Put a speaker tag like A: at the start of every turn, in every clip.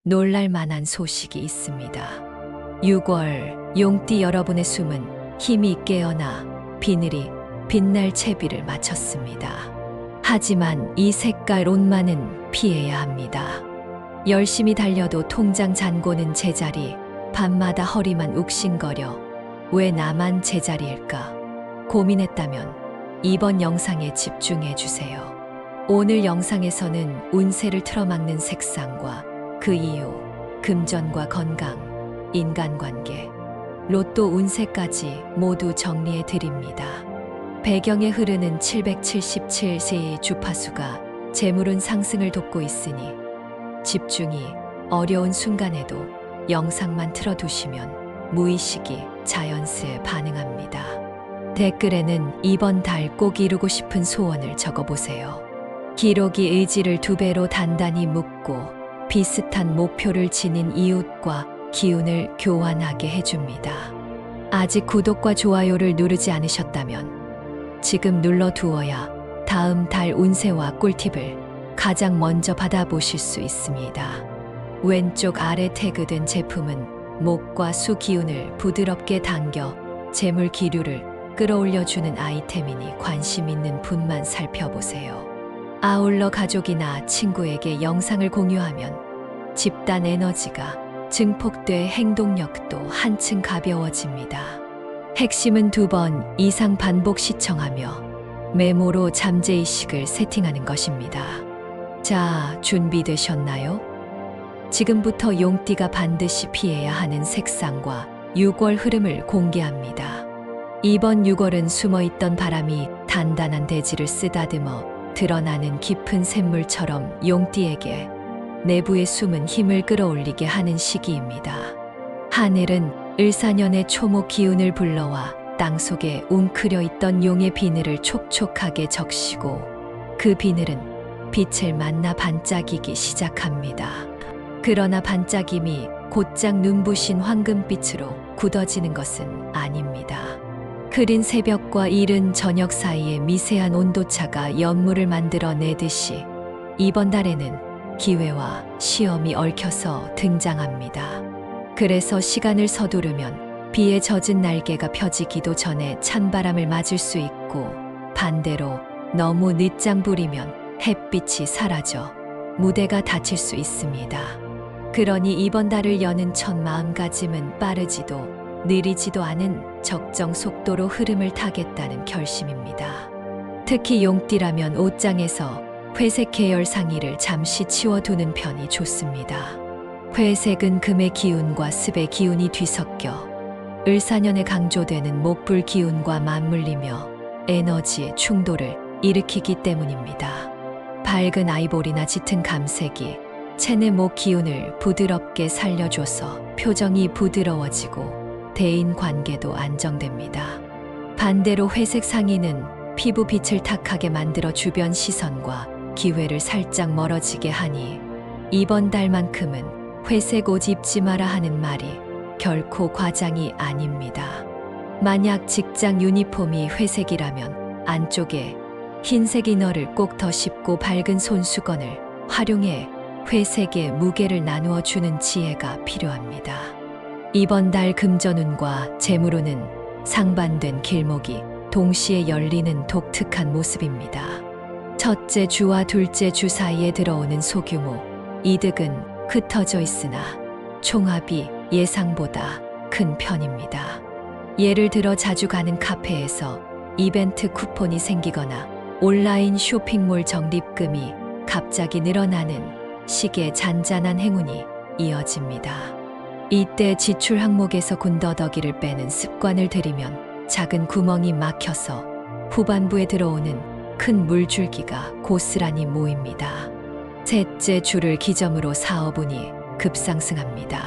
A: 놀랄 만한 소식이 있습니다. 6월 용띠 여러분의 숨은 힘이 깨어나 비늘이 빛날 채비를 마쳤습니다. 하지만 이 색깔 옷만은 피해야 합니다. 열심히 달려도 통장 잔고는 제자리, 밤마다 허리만 욱신거려 왜 나만 제자리일까 고민했다면 이번 영상에 집중해 주세요. 오늘 영상에서는 운세를 틀어막는 색상과 그 이유, 금전과 건강, 인간관계, 로또 운세까지 모두 정리해 드립니다. 배경에 흐르는 777세의 주파수가 재물운 상승을 돕고 있으니 집중이 어려운 순간에도 영상만 틀어두시면 무의식이 자연스레 반응합니다. 댓글에는 이번 달 꼭 이루고 싶은 소원을 적어보세요. 기록이 의지를 2배로 단단히 묶고 비슷한 목표를 지닌 이웃과 기운을 교환하게 해줍니다. 아직 구독과 좋아요를 누르지 않으셨다면 지금 눌러두어야 다음 달 운세와 꿀팁을 가장 먼저 받아보실 수 있습니다. 왼쪽 아래 태그된 제품은 목과 수 기운을 부드럽게 당겨 재물 기류를 끌어올려주는 아이템이니 관심 있는 분만 살펴보세요. 아울러 가족이나 친구에게 영상을 공유하면 집단 에너지가 증폭돼 행동력도 한층 가벼워집니다. 핵심은 2번 이상 반복 시청하며 메모로 잠재의식을 세팅하는 것입니다. 자, 준비되셨나요? 지금부터 용띠가 반드시 피해야 하는 색상과 6월 흐름을 공개합니다. 이번 6월은 숨어있던 바람이 단단한 대지를 쓰다듬어 드러나는 깊은 샘물처럼 용띠에게 내부에 숨은 힘을 끌어올리게 하는 시기입니다. 하늘은 을사년의 초목 기운을 불러와 땅속에 웅크려 있던 용의 비늘을 촉촉하게 적시고 그 비늘은 빛을 만나 반짝이기 시작합니다. 그러나 반짝임이 곧장 눈부신 황금빛으로 굳어지는 것은 아닙니다. 흐린 새벽과 이른 저녁 사이에 미세한 온도차가 연물을 만들어내듯이 이번 달에는 기회와 시험이 얽혀서 등장합니다. 그래서 시간을 서두르면 비에 젖은 날개가 펴지기도 전에 찬바람을 맞을 수 있고 반대로 너무 늦장 부리면 햇빛이 사라져 무대가 닫힐 수 있습니다. 그러니 이번 달을 여는 첫 마음가짐은 빠르지도 느리지도 않은 적정 속도로 흐름을 타겠다는 결심입니다. 특히 용띠라면 옷장에서 회색 계열 상의를 잠시 치워두는 편이 좋습니다. 회색은 금의 기운과 습의 기운이 뒤섞여 을사년에 강조되는 목불 기운과 맞물리며 에너지의 충돌을 일으키기 때문입니다. 밝은 아이보리나 짙은 감색이 체내 목 기운을 부드럽게 살려줘서 표정이 부드러워지고 대인 관계도 안정됩니다. 반대로 회색 상의는 피부 빛을 탁하게 만들어 주변 시선과 기회를 살짝 멀어지게 하니 이번 달만큼은 회색 옷 입지 마라 하는 말이 결코 과장이 아닙니다. 만약 직장 유니폼이 회색이라면 안쪽에 흰색 이너를 꼭 더 씹고 밝은 손수건을 활용해 회색의 무게를 나누어 주는 지혜가 필요합니다. 이번 달 금전운과 재물운은 상반된 길목이 동시에 열리는 독특한 모습입니다. 첫째 주와 둘째 주 사이에 들어오는 소규모 이득은 흩어져 있으나 총합이 예상보다 큰 편입니다. 예를 들어 자주 가는 카페에서 이벤트 쿠폰이 생기거나 온라인 쇼핑몰 적립금이 갑자기 늘어나는 식의 잔잔한 행운이 이어집니다. 이때 지출 항목에서 군더더기를 빼는 습관을 들이면 작은 구멍이 막혀서 후반부에 들어오는 큰 물줄기가 고스란히 모입니다. 셋째 주를 기점으로 사업운이 급상승합니다.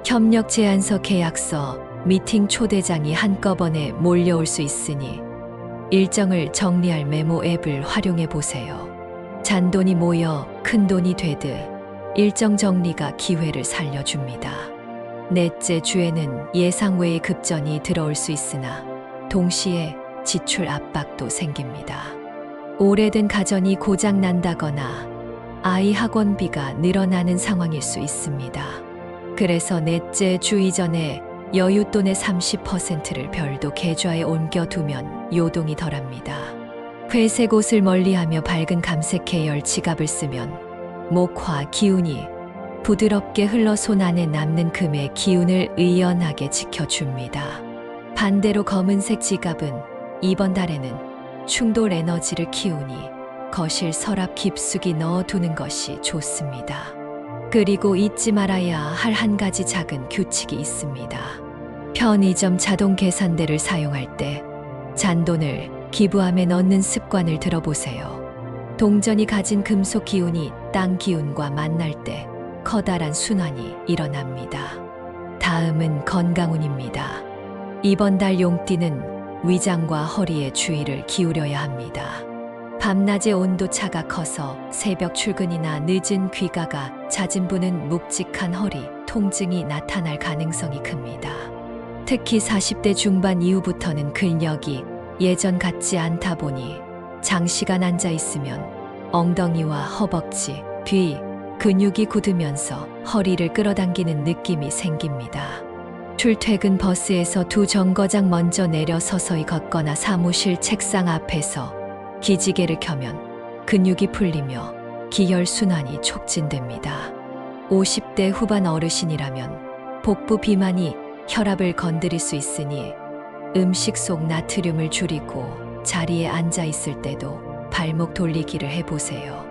A: 협력 제안서, 계약서, 미팅 초대장이 한꺼번에 몰려올 수 있으니 일정을 정리할 메모 앱을 활용해 보세요. 잔돈이 모여 큰돈이 되듯 일정 정리가 기회를 살려줍니다. 넷째 주에는 예상 외의 급전이 들어올 수 있으나 동시에 지출 압박도 생깁니다. 오래된 가전이 고장 난다거나 아이 학원비가 늘어나는 상황일 수 있습니다. 그래서 넷째 주 이전에 여윳돈의 30%를 별도 계좌에 옮겨두면 요동이 덜합니다. 회색 옷을 멀리하며 밝은 감색 계열 지갑을 쓰면 목화 기운이 부드럽게 흘러 손 안에 남는 금의 기운을 의연하게 지켜줍니다. 반대로 검은색 지갑은 이번 달에는 충돌 에너지를 키우니 거실 서랍 깊숙이 넣어두는 것이 좋습니다. 그리고 잊지 말아야 할 한 가지 작은 규칙이 있습니다. 편의점 자동 계산대를 사용할 때 잔돈을 기부함에 넣는 습관을 들어보세요. 동전이 가진 금속 기운이 땅 기운과 만날 때 커다란 순환이 일어납니다. 다음은 건강운입니다. 이번 달 용띠는 위장과 허리에 주의를 기울여야 합니다. 밤낮의 온도 차가 커서 새벽 출근이나 늦은 귀가가 잦은 분은 묵직한 허리, 통증이 나타날 가능성이 큽니다. 특히 40대 중반 이후부터는 근력이 예전 같지 않다 보니 장시간 앉아 있으면 엉덩이와 허벅지, 뒤, 근육이 굳으면서 허리를 끌어당기는 느낌이 생깁니다. 출퇴근 버스에서 두 정거장 먼저 내려 서서히 걷거나 사무실 책상 앞에서 기지개를 켜면 근육이 풀리며 기혈순환이 촉진됩니다. 50대 후반 어르신이라면 복부 비만이 혈압을 건드릴 수 있으니 음식 속 나트륨을 줄이고 자리에 앉아 있을 때도 발목 돌리기를 해보세요.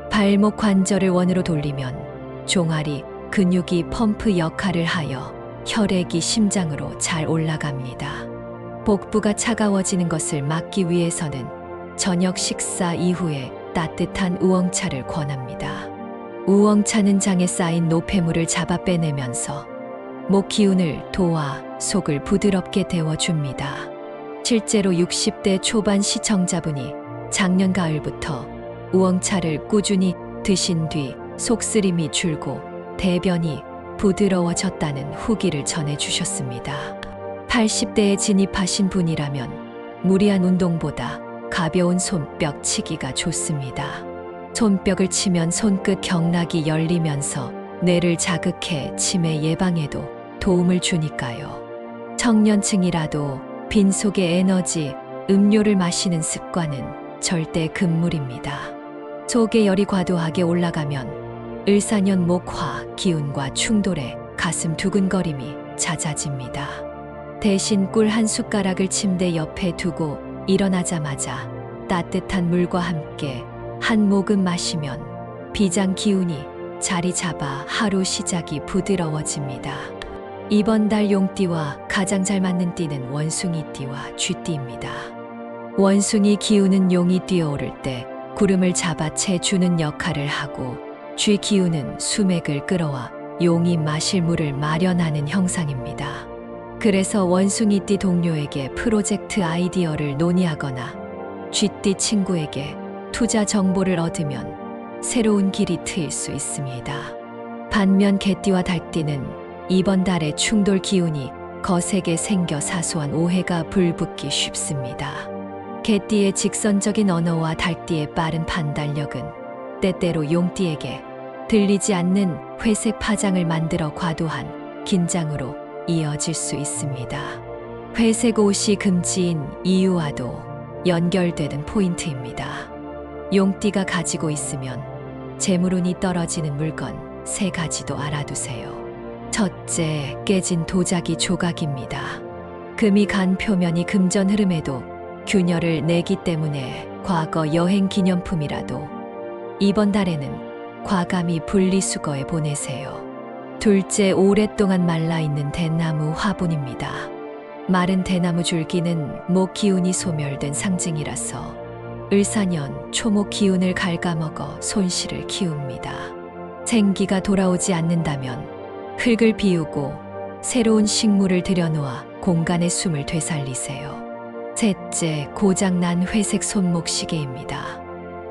A: 발목 관절을 원으로 돌리면 종아리 근육이 펌프 역할을 하여 혈액이 심장으로 잘 올라갑니다. 복부가 차가워지는 것을 막기 위해서는 저녁 식사 이후에 따뜻한 우엉차를 권합니다. 우엉차는 장에 쌓인 노폐물을 잡아 빼내면서 목 기운을 도와 속을 부드럽게 데워줍니다. 실제로 60대 초반 시청자분이 작년 가을부터 우엉차를 꾸준히 드신 뒤 속쓰림이 줄고 대변이 부드러워졌다는 후기를 전해주셨습니다. 80대에 진입하신 분이라면 무리한 운동보다 가벼운 손뼉 치기가 좋습니다. 손뼉을 치면 손끝 경락이 열리면서 뇌를 자극해 치매 예방에도 도움을 주니까요. 청년층이라도 빈속의 에너지 음료를 마시는 습관은 절대 금물입니다. 속의 열이 과도하게 올라가면 을사년 목화 기운과 충돌해 가슴 두근거림이 잦아집니다. 대신 꿀 한 숟가락을 침대 옆에 두고 일어나자마자 따뜻한 물과 함께 한 모금 마시면 비장 기운이 자리 잡아 하루 시작이 부드러워집니다. 이번 달 용띠와 가장 잘 맞는 띠는 원숭이띠와 쥐띠입니다. 원숭이 기운은 용이 뛰어오를 때 구름을 잡아채 주는 역할을 하고 쥐 기운은 수맥을 끌어와 용이 마실 물을 마련하는 형상입니다. 그래서 원숭이띠 동료에게 프로젝트 아이디어를 논의하거나 쥐띠 친구에게 투자 정보를 얻으면 새로운 길이 트일 수 있습니다. 반면 개띠와 닭띠는 이번 달에 충돌 기운이 거세게 생겨 사소한 오해가 불붙기 쉽습니다. 개띠의 직선적인 언어와 닭띠의 빠른 판단력은 때때로 용띠에게 들리지 않는 회색 파장을 만들어 과도한 긴장으로 이어질 수 있습니다. 회색 옷이 금지인 이유와도 연결되는 포인트입니다. 용띠가 가지고 있으면 재물운이 떨어지는 물건 3가지도 알아두세요. 첫째, 깨진 도자기 조각입니다. 금이 간 표면이 금전 흐름에도 균열을 내기 때문에 과거 여행 기념품이라도 이번 달에는 과감히 분리수거에 보내세요. 둘째, 오랫동안 말라있는 대나무 화분입니다. 마른 대나무 줄기는 목 기운이 소멸된 상징이라서 을사년 초목 기운을 갉아먹어 손실을 키웁니다. 생기가 돌아오지 않는다면 흙을 비우고 새로운 식물을 들여놓아 공간의 숨을 되살리세요. 셋째, 고장난 회색 손목 시계입니다.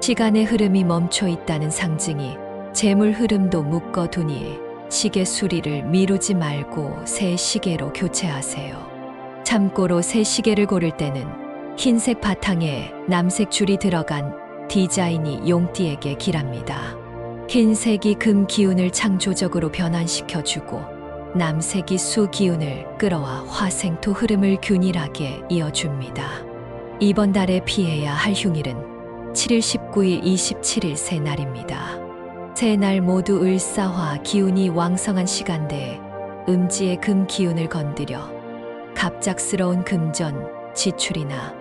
A: 시간의 흐름이 멈춰 있다는 상징이 재물 흐름도 묶어두니 시계 수리를 미루지 말고 새 시계로 교체하세요. 참고로 새 시계를 고를 때는 흰색 바탕에 남색 줄이 들어간 디자인이 용띠에게 길합니다. 흰색이 금 기운을 창조적으로 변환시켜주고 남색이 수 기운을 끌어와 화생토 흐름을 균일하게 이어줍니다. 이번 달에 피해야 할 흉일은 7일, 19일, 27일 세 날입니다. 세 날 모두 을사화 기운이 왕성한 시간대에 음지의 금 기운을 건드려 갑작스러운 금전, 지출이나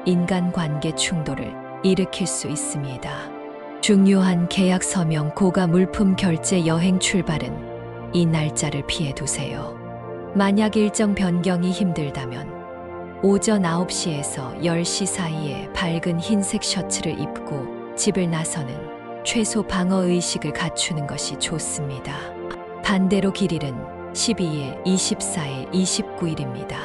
A: 인간관계 충돌을 일으킬 수 있습니다. 중요한 계약 서명, 고가 물품 결제, 여행 출발은 이 날짜를 피해 두세요. 만약 일정 변경이 힘들다면 오전 9시에서 10시 사이에 밝은 흰색 셔츠를 입고 집을 나서는 최소 방어 의식을 갖추는 것이 좋습니다. 반대로 길일은 12일, 24일, 29일입니다.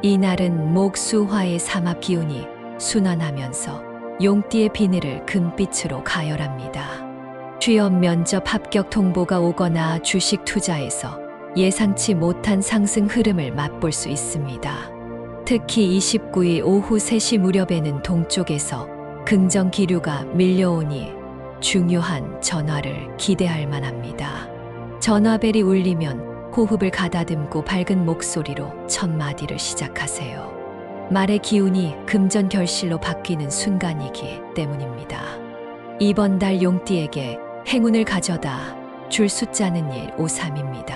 A: 이날은 목수화의 삼합 기운이 순환하면서 용띠의 비늘을 금빛으로 가열합니다. 취업, 면접, 합격 통보가 오거나 주식 투자에서 예상치 못한 상승 흐름을 맛볼 수 있습니다. 특히 29일 오후 3시 무렵에는 동쪽에서 긍정 기류가 밀려오니 중요한 전화를 기대할 만합니다. 전화벨이 울리면 호흡을 가다듬고 밝은 목소리로 첫 마디를 시작하세요. 말의 기운이 금전 결실로 바뀌는 순간이기 때문입니다. 이번 달 용띠에게 행운을 가져다 줄 숫자는 1, 5, 3입니다.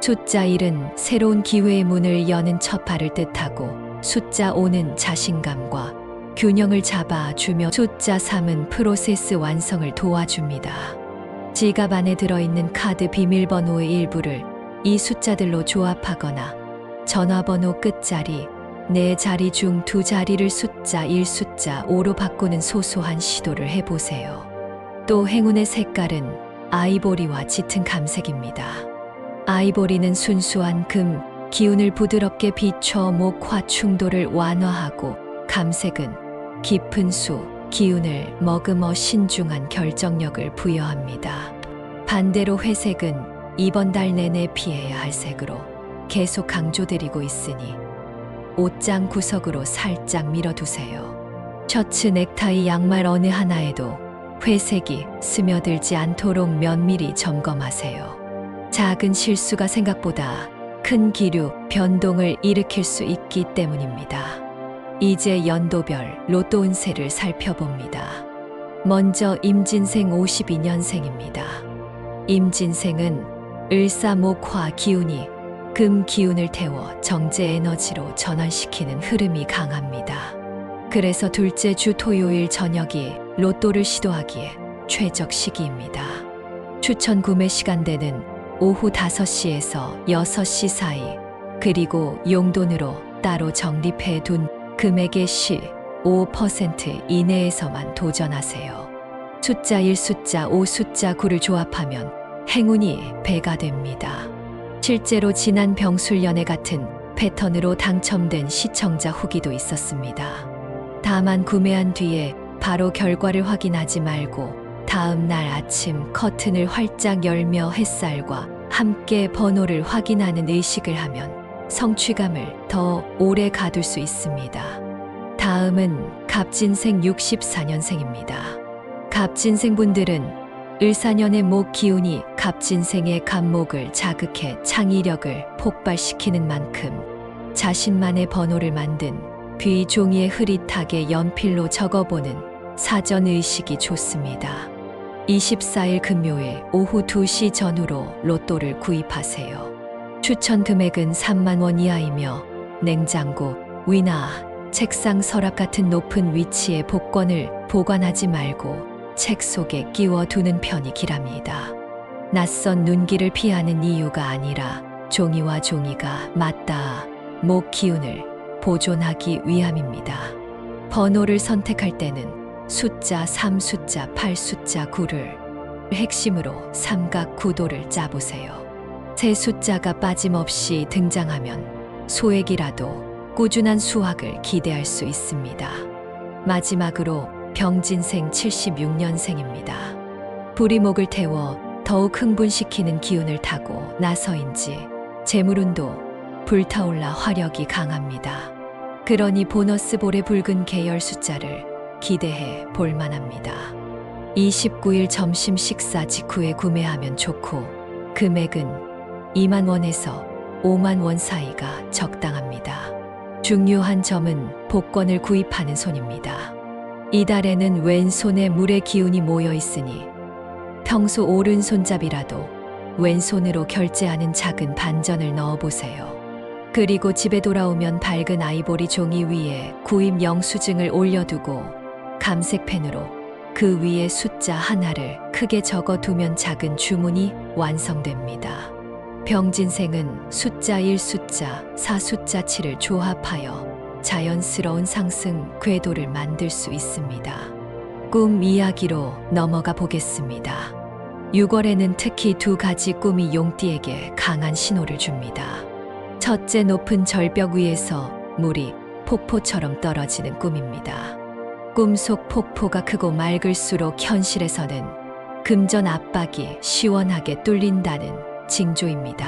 A: 숫자 1은 새로운 기회의 문을 여는 첫 발을 뜻하고 숫자 5는 자신감과 균형을 잡아주며 숫자 3은 프로세스 완성을 도와줍니다. 지갑 안에 들어있는 카드 비밀번호의 일부를 이 숫자들로 조합하거나 전화번호 끝자리 4자리 중 2자리를 숫자 1, 숫자 5로 바꾸는 소소한 시도를 해보세요. 또 행운의 색깔은 아이보리와 짙은 감색입니다. 아이보리는 순수한 금, 기운을 부드럽게 비춰 목화 충돌을 완화하고 감색은 깊은 수, 기운을 머금어 신중한 결정력을 부여합니다. 반대로 회색은 이번 달 내내 피해야 할 색으로 계속 강조드리고 있으니 옷장 구석으로 살짝 밀어두세요. 셔츠, 넥타이, 양말 어느 하나에도 회색이 스며들지 않도록 면밀히 점검하세요. 작은 실수가 생각보다 큰 기류, 변동을 일으킬 수 있기 때문입니다. 이제 연도별 로또 운세를 살펴봅니다. 먼저 임진생 52년생입니다. 임진생은 을사목화 기운이 금 기운을 태워 정제 에너지로 전환시키는 흐름이 강합니다. 그래서 둘째 주 토요일 저녁이 로또를 시도하기에 최적 시기입니다. 추천 구매 시간대는 오후 5시에서 6시 사이, 그리고 용돈으로 따로 정립해 둔 금액의 15% 이내에서만 도전하세요. 숫자 1, 숫자 5, 숫자 9를 조합하면 행운이 배가 됩니다. 실제로 지난 병술연애 같은 패턴으로 당첨된 시청자 후기도 있었습니다. 다만 구매한 뒤에 바로 결과를 확인하지 말고 다음 날 아침 커튼을 활짝 열며 햇살과 함께 번호를 확인하는 의식을 하면 성취감을 더 오래 가둘 수 있습니다. 다음은 갑진생 64년생입니다. 갑진생 분들은 을사년의 목 기운이 갑진생의 갑목을 자극해 창의력을 폭발시키는 만큼 자신만의 번호를 만든 귀 종이에 흐릿하게 연필로 적어보는 사전의식이 좋습니다. 24일 금요일 오후 2시 전후로 로또를 구입하세요. 추천 금액은 3만 원 이하이며 냉장고 위나 책상 서랍 같은 높은 위치에 복권을 보관하지 말고 책 속에 끼워두는 편이 길합니다. 낯선 눈길을 피하는 이유가 아니라 종이와 종이가 맞닿아 목 기운을 보존하기 위함입니다. 번호를 선택할 때는 숫자 3, 숫자 8, 숫자 9를 핵심으로 삼각 구도를 짜보세요. 세 숫자가 빠짐없이 등장하면 소액이라도 꾸준한 수확을 기대할 수 있습니다. 마지막으로 병진생 76년생입니다. 불이 목을 태워 더욱 흥분시키는 기운을 타고 나서인지 재물운도 불타올라 화력이 강합니다. 그러니 보너스 볼의 붉은 계열 숫자를 기대해 볼만합니다. 29일 점심 식사 직후에 구매하면 좋고 금액은 2만 원에서 5만 원 사이가 적당합니다. 중요한 점은 복권을 구입하는 손입니다. 이달에는 왼손에 물의 기운이 모여 있으니 평소 오른손잡이라도 왼손으로 결제하는 작은 반전을 넣어보세요. 그리고 집에 돌아오면 밝은 아이보리 종이 위에 구입 영수증을 올려두고 감색 펜으로 그 위에 숫자 하나를 크게 적어두면 작은 주문이 완성됩니다. 병진생은 숫자 1, 숫자 4, 숫자 7을 조합하여 자연스러운 상승 궤도를 만들 수 있습니다. 꿈 이야기로 넘어가 보겠습니다. 6월에는 특히 두 가지 꿈이 용띠에게 강한 신호를 줍니다. 첫째, 높은 절벽 위에서 물이 폭포처럼 떨어지는 꿈입니다. 꿈속 폭포가 크고 맑을수록 현실에서는 금전 압박이 시원하게 뚫린다는 징조입니다.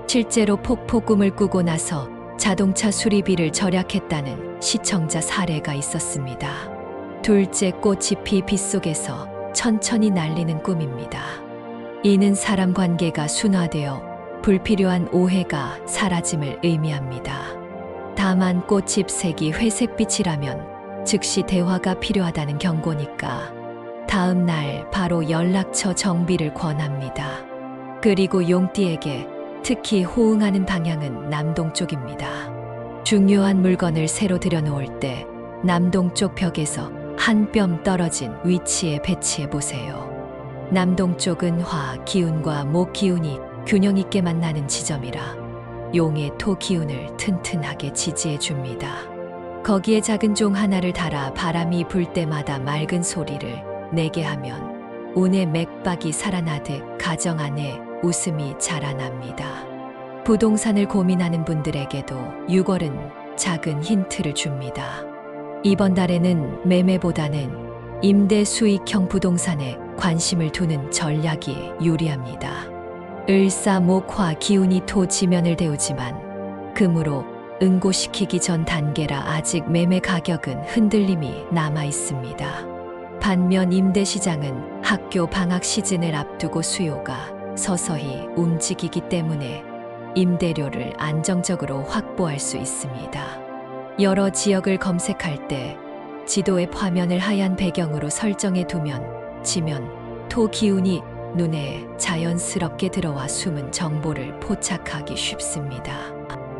A: 실제로 폭포 꿈을 꾸고 나서 자동차 수리비를 절약했다는 시청자 사례가 있었습니다. 둘째, 꽃잎이 빗속에서 천천히 날리는 꿈입니다. 이는 사람 관계가 순화되어 불필요한 오해가 사라짐을 의미합니다. 다만 꽃잎 색이 회색빛이라면 즉시 대화가 필요하다는 경고니까 다음 날 바로 연락처 정비를 권합니다. 그리고 용띠에게 특히 호응하는 방향은 남동쪽입니다. 중요한 물건을 새로 들여놓을 때 남동쪽 벽에서 한 뼘 떨어진 위치에 배치해 보세요. 남동쪽은 화 기운과 목 기운이 균형 있게 만나는 지점이라 용의 토 기운을 튼튼하게 지지해 줍니다. 거기에 작은 종 하나를 달아 바람이 불 때마다 맑은 소리를 내게 하면 운의 맥박이 살아나듯 가정 안에 웃음이 자라납니다. 부동산을 고민하는 분들에게도 6월은 작은 힌트를 줍니다. 이번 달에는 매매보다는 임대 수익형 부동산에 관심을 두는 전략이 유리합니다. 을사목화 기운이 토 지면을 데우지만 금으로 응고시키기 전 단계라 아직 매매 가격은 흔들림이 남아 있습니다. 반면 임대시장은 학교 방학 시즌을 앞두고 수요가 서서히 움직이기 때문에 임대료를 안정적으로 확보할 수 있습니다. 여러 지역을 검색할 때 지도의 화면을 하얀 배경으로 설정해 두면 지면 토 기운이 눈에 자연스럽게 들어와 숨은 정보를 포착하기 쉽습니다.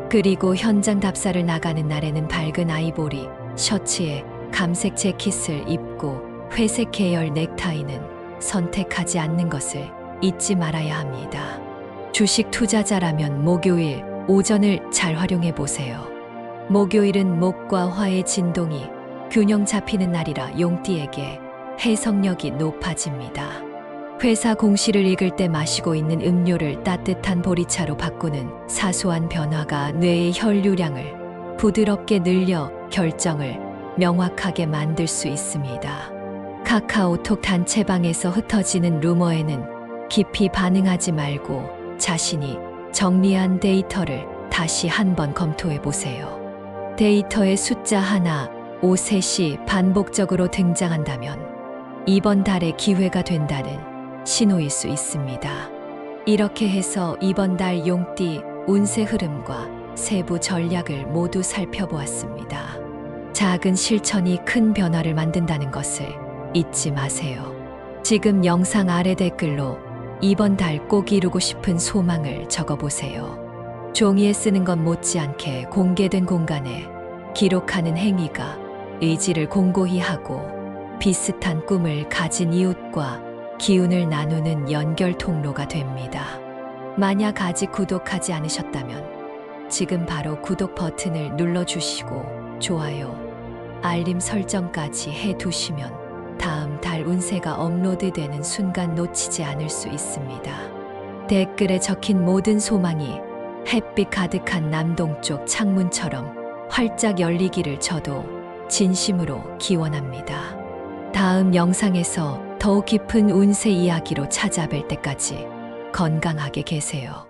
A: 그리고 현장 답사를 나가는 날에는 밝은 아이보리 셔츠에 감색 재킷을 입고 회색 계열 넥타이는 선택하지 않는 것을 잊지 말아야 합니다. 주식 투자자라면 목요일 오전을 잘 활용해 보세요. 목요일은 목과 화의 진동이 균형 잡히는 날이라 용띠에게 해석력이 높아집니다. 회사 공시를 읽을 때 마시고 있는 음료를 따뜻한 보리차로 바꾸는 사소한 변화가 뇌의 혈류량을 부드럽게 늘려 결정을 명확하게 만들 수 있습니다. 카카오톡 단체방에서 흩어지는 루머에는 깊이 반응하지 말고 자신이 정리한 데이터를 다시 한번 검토해 보세요. 데이터에 숫자 하나, 5, 셋이 반복적으로 등장한다면 이번 달의 기회가 된다는 신호일 수 있습니다. 이렇게 해서 이번 달 용띠 운세 흐름과 세부 전략을 모두 살펴보았습니다. 작은 실천이 큰 변화를 만든다는 것을 잊지 마세요. 지금 영상 아래 댓글로 이번 달 꼭 이루고 싶은 소망을 적어보세요. 종이에 쓰는 것 못지않게 공개된 공간에 기록하는 행위가 의지를 공고히 하고 비슷한 꿈을 가진 이웃과 기운을 나누는 연결 통로가 됩니다. 만약 아직 구독하지 않으셨다면 지금 바로 구독 버튼을 눌러주시고 좋아요, 알림 설정까지 해두시면 다음 달 운세가 업로드되는 순간 놓치지 않을 수 있습니다. 댓글에 적힌 모든 소망이 햇빛 가득한 남동쪽 창문처럼 활짝 열리기를 저도 진심으로 기원합니다. 다음 영상에서 더욱 깊은 운세 이야기로 찾아뵐 때까지 건강하게 계세요.